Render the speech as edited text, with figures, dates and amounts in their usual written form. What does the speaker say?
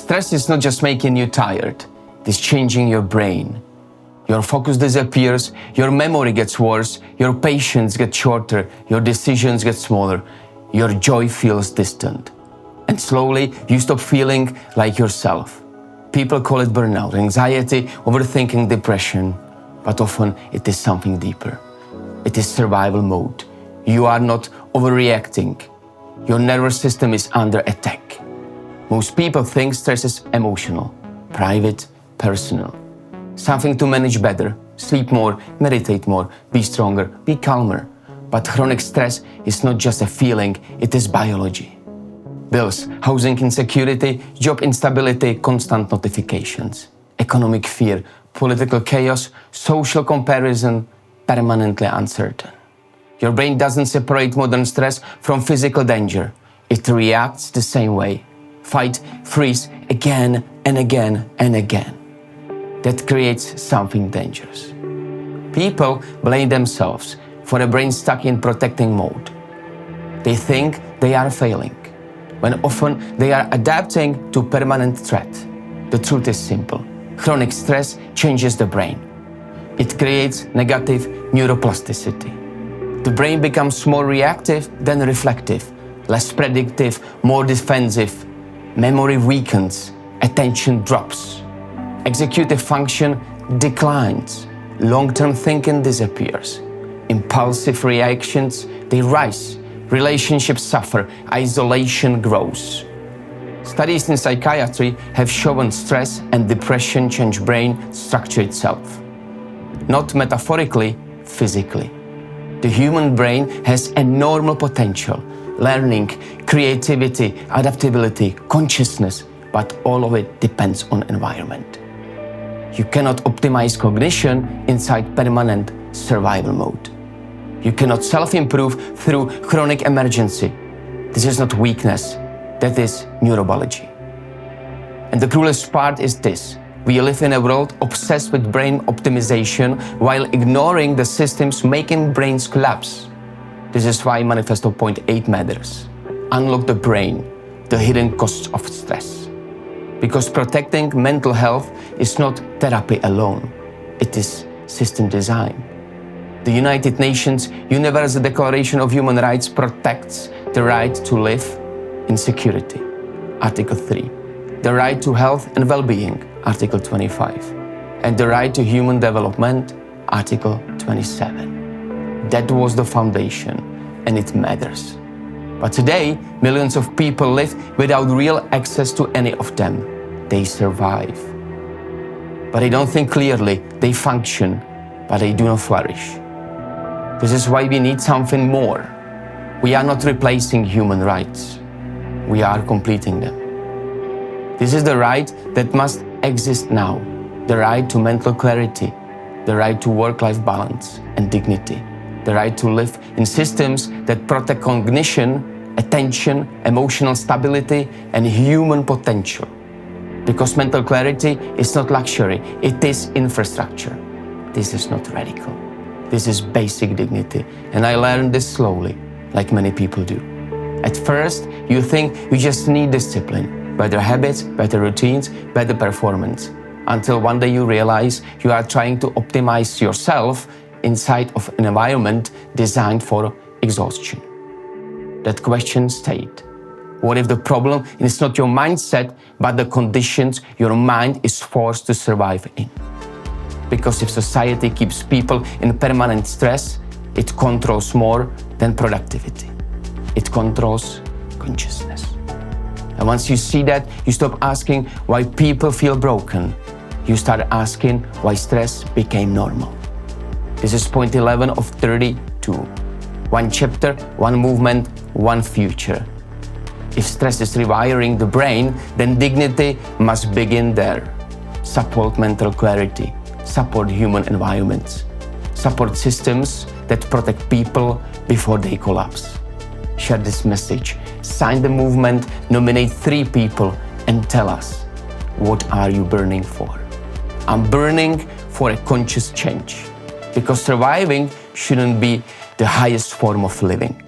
Stress is not just making you tired, it is changing your brain. Your focus disappears, your memory gets worse, your patience gets shorter, your decisions get smaller, your joy feels distant. And slowly, you stop feeling like yourself. People call it burnout, anxiety, overthinking, depression, but often it is something deeper. It is survival mode. You are not overreacting. Your nervous system is under attack. Most people think stress is emotional, private, personal. Something to manage better, sleep more, meditate more, be stronger, be calmer. But chronic stress is not just a feeling, it is biology. Bills, housing insecurity, job instability, constant notifications, economic fear, political chaos, social comparison, permanently uncertain. Your brain doesn't separate modern stress from physical danger. It reacts the same way. Fight, freeze, again and again and again. That creates something dangerous. People blame themselves for a brain stuck in protecting mode. They think they are failing, when often they are adapting to permanent threat. The truth is simple. Chronic stress changes the brain. It creates negative neuroplasticity. The brain becomes more reactive than reflective, less predictive, more defensive. Memory weakens, attention drops. Executive function declines. Long-term thinking disappears. Impulsive reactions, they rise. Relationships suffer, isolation grows. Studies in psychiatry have shown stress and depression change brain structure itself. Not metaphorically, physically. The human brain has enormous potential, learning, creativity, adaptability, consciousness, but all of it depends on environment. You cannot optimize cognition inside permanent survival mode. You cannot self-improve through chronic emergency. This is not weakness, that is neurobiology. And the cruelest part is this. We live in a world obsessed with brain optimization while ignoring the systems making brains collapse. This is why Manifesto Point 8 matters. Unlock the brain, the hidden costs of stress. Because protecting mental health is not therapy alone, it is system design. The United Nations Universal Declaration of Human Rights protects the right to live in security, Article 3, the right to health and well-being, Article 25, and the right to human development, Article 27. That was the foundation, and it matters. But today, millions of people live without real access to any of them. They survive. But they don't think clearly, they function, but they do not flourish. This is why we need something more. We are not replacing human rights. We are completing them. This is the right that must exist now. The right to mental clarity, the right to work-life balance and dignity, the right to live in systems that protect cognition, attention, emotional stability, and human potential. Because mental clarity is not luxury, it is infrastructure. This is not radical. This is basic dignity, and I learned this slowly, like many people do. At first, you think you just need discipline, better habits, better routines, better performance, until one day you realize you are trying to optimize yourself inside of an environment designed for exhaustion. That question stayed. What if the problem is not your mindset, but the conditions your mind is forced to survive in? Because if society keeps people in permanent stress, it controls more than productivity. It controls consciousness. And once you see that, you stop asking why people feel broken. You start asking why stress became normal. This is point 11 of 32. One chapter, one movement, one future. If stress is rewiring the brain, then dignity must begin there. Support mental clarity. Support human environments, support systems that protect people before they collapse. Share this message, sign the movement, nominate 3 people, and tell us, what are you burning for? I'm burning for a conscious change, because surviving shouldn't be the highest form of living.